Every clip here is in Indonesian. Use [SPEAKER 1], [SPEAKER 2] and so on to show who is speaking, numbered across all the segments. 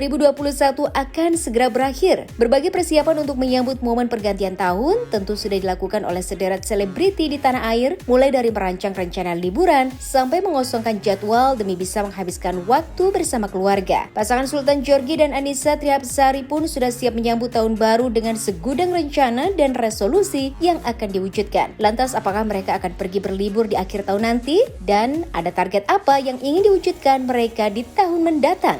[SPEAKER 1] 2021 akan segera berakhir. Berbagai persiapan untuk menyambut momen pergantian tahun tentu sudah dilakukan oleh sederet selebriti di tanah air, mulai dari merancang rencana liburan sampai mengosongkan jadwal demi bisa menghabiskan waktu bersama keluarga. Pasangan Sultan Djorghi dan Annisa Trihapsari pun sudah siap menyambut tahun baru dengan segudang rencana dan resolusi yang akan diwujudkan. Lantas apakah mereka akan pergi berlibur di akhir tahun nanti? Dan ada target apa yang ingin diwujudkan mereka di tahun mendatang?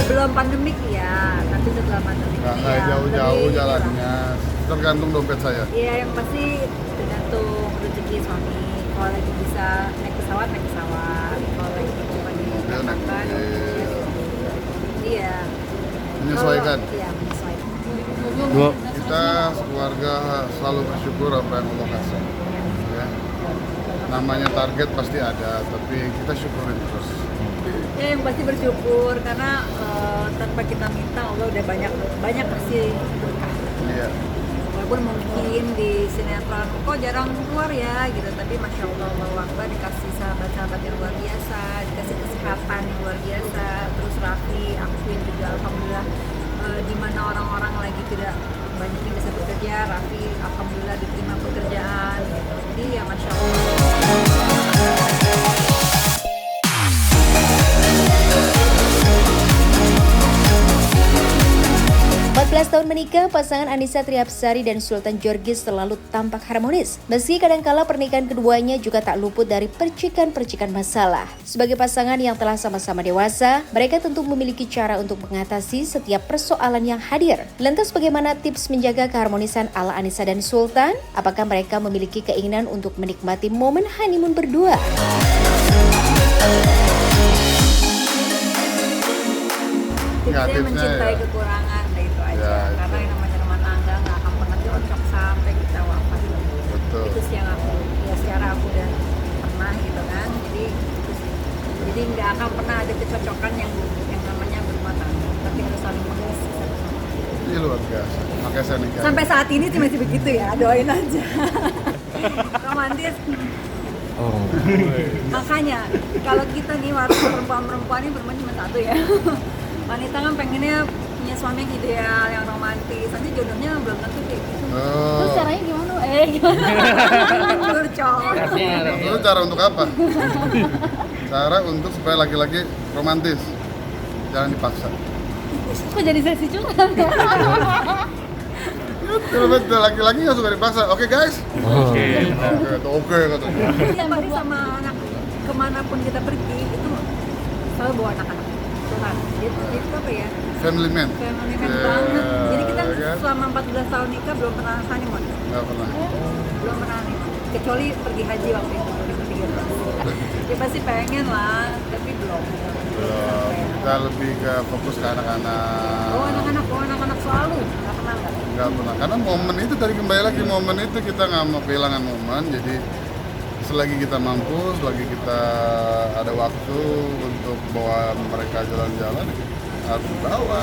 [SPEAKER 2] Sebelum pandemik ya, tapi setelah pandemik
[SPEAKER 3] nggak jauh-jauh jalannya, tergantung dompet saya.
[SPEAKER 2] Iya, yang pasti tergantung rezeki suami. Kalau lagi bisa naik pesawat, kalau lagi cuma di Jakarta, iya.
[SPEAKER 3] Menyesuaikan.
[SPEAKER 2] Iya, menyesuaikan.
[SPEAKER 3] Kita keluarga selalu bersyukur apa yang Allah kasih. Ya. Namanya target pasti ada, tapi kita syukurin terus.
[SPEAKER 2] Ya, yang pasti bersyukur karena tanpa kita minta Allah udah banyak kasih berkah.
[SPEAKER 3] Iya.
[SPEAKER 2] Walaupun mungkin di sinetron kok jarang keluar ya gitu, tapi masya Allah Akbar, dikasih sahabat-sahabat yang luar biasa, dikasih kesehatan yang luar biasa. Terus Raffi, Aquin juga alhamdulillah di mana orang-orang lagi tidak banyak yang bisa bekerja, Raffi alhamdulillah diterima pekerjaan gitu. Jadi ya masya Allah.
[SPEAKER 1] 14 tahun menikah, pasangan Annisa Trihapsari dan Sultan Djorghi selalu tampak harmonis. Meski kadangkala pernikahan keduanya juga tak luput dari percikan-percikan masalah. Sebagai pasangan yang telah sama-sama dewasa, mereka tentu memiliki cara untuk mengatasi setiap persoalan yang hadir. Lantas bagaimana tips menjaga keharmonisan ala Annisa dan Sultan? Apakah mereka memiliki keinginan untuk menikmati momen honeymoon berdua?
[SPEAKER 2] Tipsnya mencintai kekurangan itu aja,
[SPEAKER 3] ya,
[SPEAKER 2] karena yang namanya rumah tangga nggak akan pernah cocok sampai kita wafat.
[SPEAKER 3] Betul.
[SPEAKER 2] Itu sih yang aku, ya secara aku udah pernah gitu kan, jadi itu sih. Jadi nggak akan pernah ada kecocokan yang namanya berumah tangga, tapi harus saling mengisi satu sama lain.
[SPEAKER 3] Ini luar biasa, makanya saya nikah.
[SPEAKER 2] Sampai saat ini sih masih begitu ya, doain aja. Romantis.
[SPEAKER 4] Oh.
[SPEAKER 2] Makanya kalau kita nih warga perempuan ini bermain cuma satu ya. Wanita kan pengennya punya suami yang ideal, yang romantis. Nanti jodohnya belum tentu kayak gitu. Terus caranya gimana? Gimana? Curcol.
[SPEAKER 3] Itu cara untuk apa? Cara untuk supaya laki-laki romantis. Jangan dipaksa.
[SPEAKER 2] Kok jadi sesi curhat ya?
[SPEAKER 3] Betul, laki-laki nggak suka dipaksa. Oke guys? Oke katanya.
[SPEAKER 2] Kita pasti sama anak, kemanapun kita pergi, itu selalu bawa anak-anak. Tuhan, itu apa ya?
[SPEAKER 3] Family man.
[SPEAKER 2] Family man banget. Jadi kita
[SPEAKER 3] kan?
[SPEAKER 2] selama 14 tahun nikah belum pernah honeymoon.
[SPEAKER 3] Nggak pernah.
[SPEAKER 2] Belum pernah honeymoon. Kecuali pergi haji waktu itu 2013. Ya pasti pengen lah, tapi belum.
[SPEAKER 3] Belum. Kita lebih ke fokus ke anak-anak.
[SPEAKER 2] Oh anak-anak selalu.
[SPEAKER 3] Nggak pernah. Karena momen itu tadi kembali lagi, momen itu kita nggak mau kehilangan momen. Jadi selagi kita mampu, selagi kita ada waktu untuk bawa mereka jalan-jalan, harus bawa.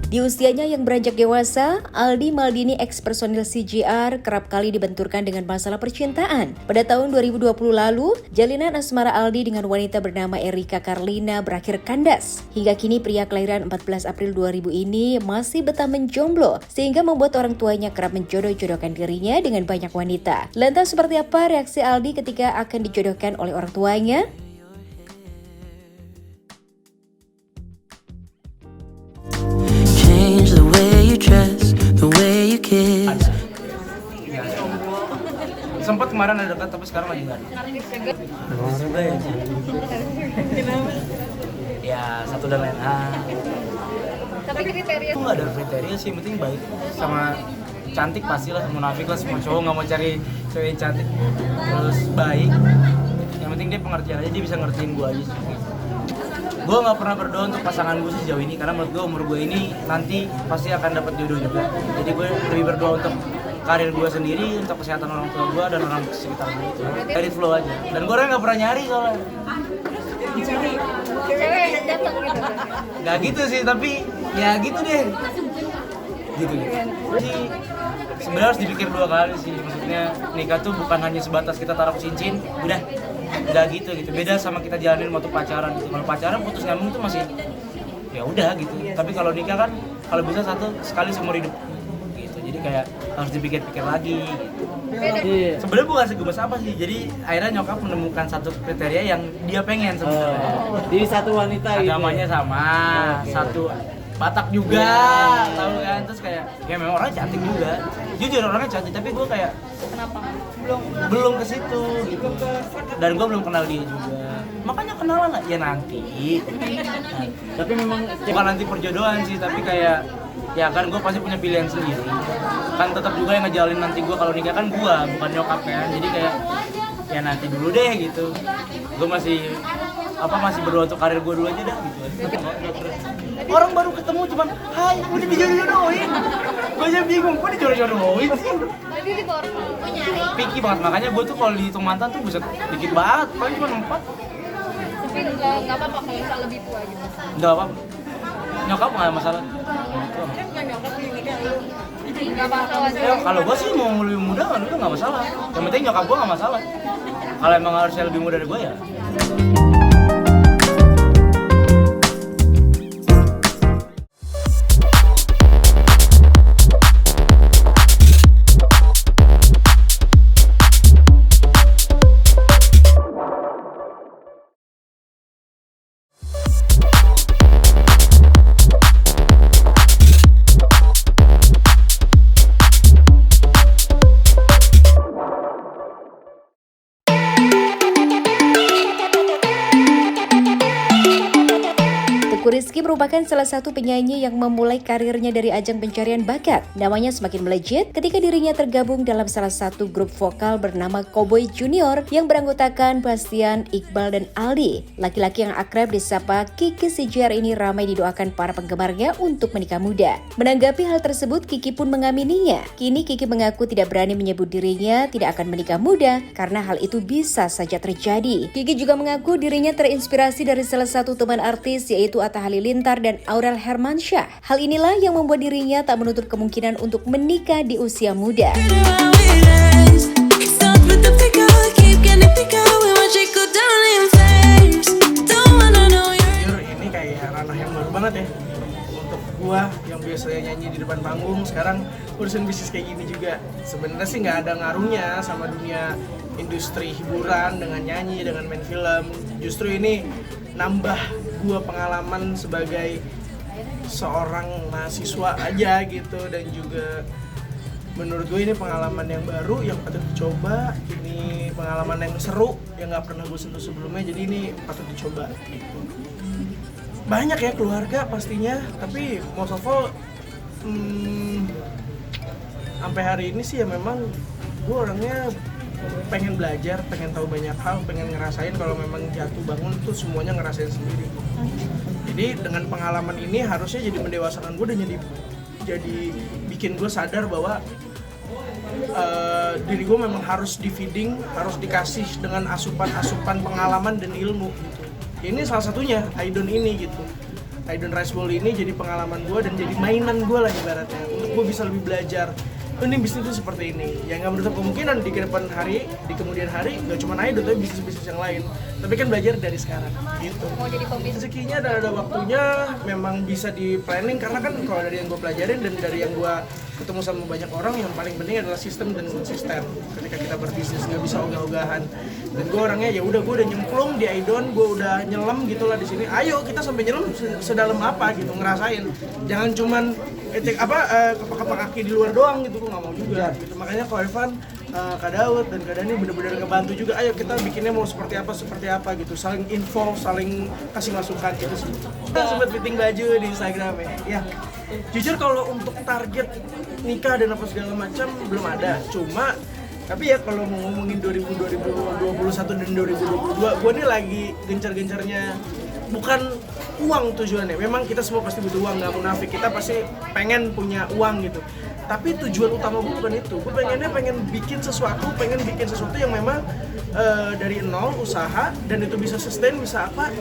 [SPEAKER 1] Di usianya yang beranjak dewasa, Aldi Maldini ex-personil CJR kerap kali dibenturkan dengan masalah percintaan. Pada tahun 2020 lalu, jalinan asmara Aldi dengan wanita bernama Erika Carlina berakhir kandas. Hingga kini pria kelahiran 14 April 2000 ini masih betah menjomblo, sehingga membuat orang tuanya kerap menjodoh-jodohkan dirinya dengan banyak wanita. Lantas seperti apa reaksi Aldi ketika akan dijodohkan oleh orang tuanya?
[SPEAKER 5] The way you dress, the way you kiss.
[SPEAKER 4] Sempat kemarin ada dekat tapi sekarang lagi nggak ada. Sudah ya. Ya satu dan lain hal.
[SPEAKER 2] Tapi kriteria
[SPEAKER 4] Nggak ada kriteria sih, yang penting baik sama cantik pastilah, munafik lah, semua cowok nggak mau cari cewek yang cantik. Terus baik, yang penting dia pengertian aja, dia bisa ngertiin gue aja sih. Gue nggak pernah berdoa untuk pasangan gue sih sejauh ini, karena menurut gue umur gue ini nanti pasti akan dapat jodoh juga. Jadi gue lebih berdoa untuk karir gue sendiri, untuk kesehatan orang tua gue dan orang sekitar gue itu. Dari flow aja. Dan gue orangnya nggak pernah nyari soalnya.
[SPEAKER 2] Cewek yang datang gitu.
[SPEAKER 4] Nggak gitu sih, tapi ya gitu deh. Gitu. Jadi sebenarnya harus dipikir 2 kali sih. Maksudnya nikah tuh bukan hanya sebatas kita taruh cincin, udah. Nggak gitu. Beda sama kita jalanin waktu pacaran gitu. Kalau pacaran putus nyambung tuh masih ya udah gitu. Tapi kalau nikah kan kalau bisa sekali seumur hidup. Jadi kayak harus dipikir-pikir lagi gitu. Sebenarnya bukan segemes apa sih, jadi akhirnya nyokap menemukan satu kriteria yang dia pengen sebenarnya.
[SPEAKER 6] Jadi satu wanita gitu.
[SPEAKER 4] Agamanya sama, satu Batak juga, tahu kan, terus kayak ya memang orangnya cantik juga, jujur orangnya cantik, tapi gue kayak
[SPEAKER 2] Kenapa?
[SPEAKER 4] belum ke situ gitu, dan gue belum kenal dia juga, makanya kenalan lah ya nanti.
[SPEAKER 6] Tapi memang
[SPEAKER 4] Bukan nanti perjodohan sih, tapi kayak ya kan gue pasti punya pilihan sendiri, kan tetap juga yang ngejalin nanti gue kalau nikah kan gue, bukan nyokap kan, jadi kayak ya nanti dulu deh gitu. Gue masih berdoa untuk karir gue dulu aja dah gitu. Orang baru ketemu cuman hai udah dijodoh-jodohin, gue aja bingung kok dijodoh-jodohin sih.
[SPEAKER 2] Tadi di bawah
[SPEAKER 4] Picky banget, makanya gue tuh kalau dihitung mantan tuh buset dikit banget, paling cuma 4.
[SPEAKER 2] tapi nggak apa-apa kalau misal lebih tua gitu.
[SPEAKER 4] Nggak apa-apa, nyokap nggak masalah.
[SPEAKER 2] Nggak masalah.
[SPEAKER 4] Ya, kalau gue sih mau lebih muda kan itu nggak masalah. Yang penting nyokap gue nggak masalah. Kalau emang harusnya lebih muda dari gue ya.
[SPEAKER 1] Teuku Rizky merupakan salah satu penyanyi yang memulai karirnya dari ajang pencarian bakat. Namanya semakin melejit ketika dirinya tergabung dalam salah satu grup vokal bernama Cowboy Junior yang beranggotakan Bastian, Iqbal, dan Aldi. Laki-laki yang akrab disapa Kiki CJR ini ramai didoakan para penggemarnya untuk menikah muda. Menanggapi hal tersebut, Kiki pun mengamininya. Kini Kiki mengaku tidak berani menyebut dirinya tidak akan menikah muda karena hal itu bisa saja terjadi. Kiki juga mengaku dirinya terinspirasi dari salah satu teman artis yaitu Atta Halilintar dan Aurel Hermansyah. Hal inilah yang membuat dirinya tak menutup kemungkinan untuk menikah di usia muda.
[SPEAKER 7] Jujur ini kayak ranah yang baru banget ya untuk gua yang biasanya nyanyi di depan panggung, sekarang urusan bisnis kayak gini juga. Sebenarnya sih nggak ada ngaruhnya sama dunia industri hiburan dengan nyanyi, dengan main film. Justru ini nambah gua pengalaman sebagai seorang mahasiswa aja gitu, dan juga menurut gue ini pengalaman yang baru yang patut dicoba. Ini pengalaman yang seru yang nggak pernah gue sentuh sebelumnya, jadi ini patut dicoba gitu. Banyak ya keluarga pastinya, tapi most of all sampai hari ini sih ya memang gue orangnya pengen belajar, pengen tahu banyak hal, pengen ngerasain kalau memang jatuh bangun tuh semuanya ngerasain sendiri. Jadi dengan pengalaman ini harusnya jadi mendewasakan gue dan jadi bikin gue sadar bahwa diri gue memang harus di-feeding, harus dikasih dengan asupan-asupan pengalaman dan ilmu gitu. Ini salah satunya Aidon ini gitu. Aidon Rice Bowl ini jadi pengalaman gue dan jadi mainan gue lah ibaratnya, untuk gue bisa lebih belajar. Ini bisnis itu seperti ini, ya nggak menutup kemungkinan di kemudian hari nggak cuma Aidon tapi bisnis-bisnis yang lain. Tapi kan belajar dari sekarang gitu.
[SPEAKER 2] Mau jadi pembisnis.
[SPEAKER 7] Rezekinya ada waktunya, memang bisa di planning, karena kan kalau dari yang gue pelajarin dan dari yang gue ketemu sama banyak orang, yang paling penting adalah sistem dan konsisten. Ketika kita berbisnis nggak bisa ogah-ogahan. Dan gue orangnya ya udah, gue udah nyemplung di Aidon, gue udah nyelam gitulah di sini. Ayo kita sampai nyelam sedalam apa gitu, ngerasain. Jangan cuman kepak-kepak kaki di luar doang gitu, gue nggak mau juga gitu. Makanya Ko Evan, Kak Daud dan Kak Dani bener-bener ngebantu juga. Ayo kita bikinnya mau seperti apa gitu, saling info, saling kasih masukan gitu sih. Kita sempat fitting baju di Instagram ya. Jujur kalau untuk target nikah dan apa segala macam belum ada. Cuma tapi ya kalau mau ngomongin 2021 dan 2022, gue nih lagi gencar-gencarnya bukan uang tujuannya. Memang kita semua pasti butuh uang, nggak munafik. Kita pasti pengen punya uang gitu. Tapi tujuan utama gue bukan itu. Gue pengen bikin sesuatu yang memang dari nol usaha dan itu bisa sustain, bisa apa,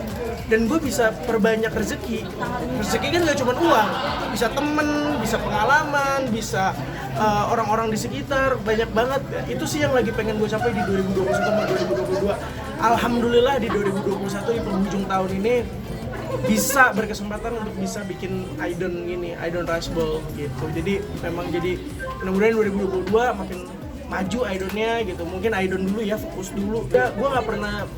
[SPEAKER 7] dan gue bisa perbanyak rezeki. Rezeki kan gak cuma uang, bisa temen, bisa pengalaman, bisa orang-orang di sekitar, banyak banget. Itu sih yang lagi pengen gue capai di 2021 sama 2022. Alhamdulillah di 2021 di penghujung tahun ini bisa berkesempatan untuk bisa bikin Idon Rice Bowl gitu. Jadi memang jadi mudah-mudahan 2022 makin maju Idonnya gitu. Mungkin Idon dulu ya, fokus dulu. Ya, gue nggak pernah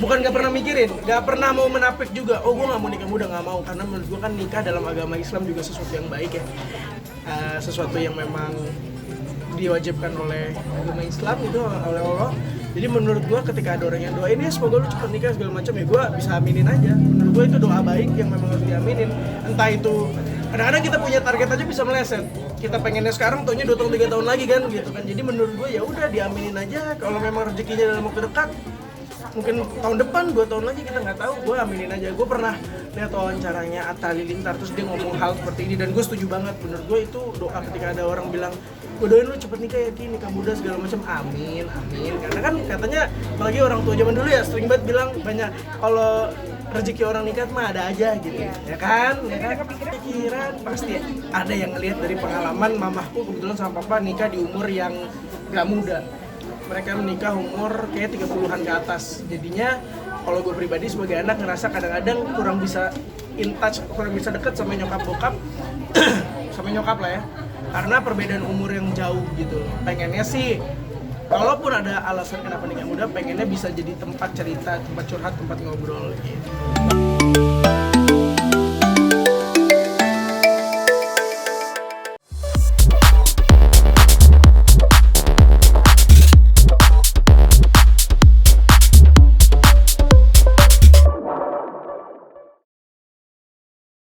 [SPEAKER 7] bukan nggak pernah mikirin, nggak pernah mau menapik juga. Oh, gue nggak mau nikah muda, nggak mau, karena menurut gue kan nikah dalam agama Islam juga sesuatu yang baik ya, sesuatu yang memang diwajibkan oleh agama Islam gitu, oleh Allah. Jadi menurut gue ketika ada orang yang doain ya semoga lu cepat nikah segala macam, ya gue bisa aminin aja. Menurut gue itu doa baik yang memang harus diaminin. Entah itu kadang-kadang kita punya target aja bisa meleset. Kita pengennya sekarang, taunya 2 tahun 3 tahun lagi kan gitu kan. Jadi menurut gue ya udah diaminin aja. Kalau memang rezekinya dalam waktu dekat, mungkin tahun depan, 2 tahun lagi kita nggak tahu, gue aminin aja. Gue pernah lihat wawancaranya Atta Halilintar, terus dia ngomong hal seperti ini dan gue setuju banget. Menurut gue itu doa ketika ada orang bilang gue doain lu cepet nikah ya Ki, nikah muda segala macam, amin. Karena kan katanya apalagi orang tua zaman dulu ya sering banget bilang banyak kalau rezeki orang nikah mah ada aja gitu, ya kan? Pikiran pasti ada yang ngelihat dari pengalaman mamahku kebetulan sama papa nikah di umur yang gak muda. Mereka menikah umur kayak 30-an ke atas. Jadinya kalau gue pribadi sebagai anak ngerasa kadang-kadang kurang bisa in touch, kurang bisa deket sama nyokap bokap sama nyokap lah ya, karena perbedaan umur yang jauh gitu. Pengennya sih kalaupun ada alasan kenapa nikah muda, pengennya bisa jadi tempat cerita, tempat curhat, tempat ngobrol gitu.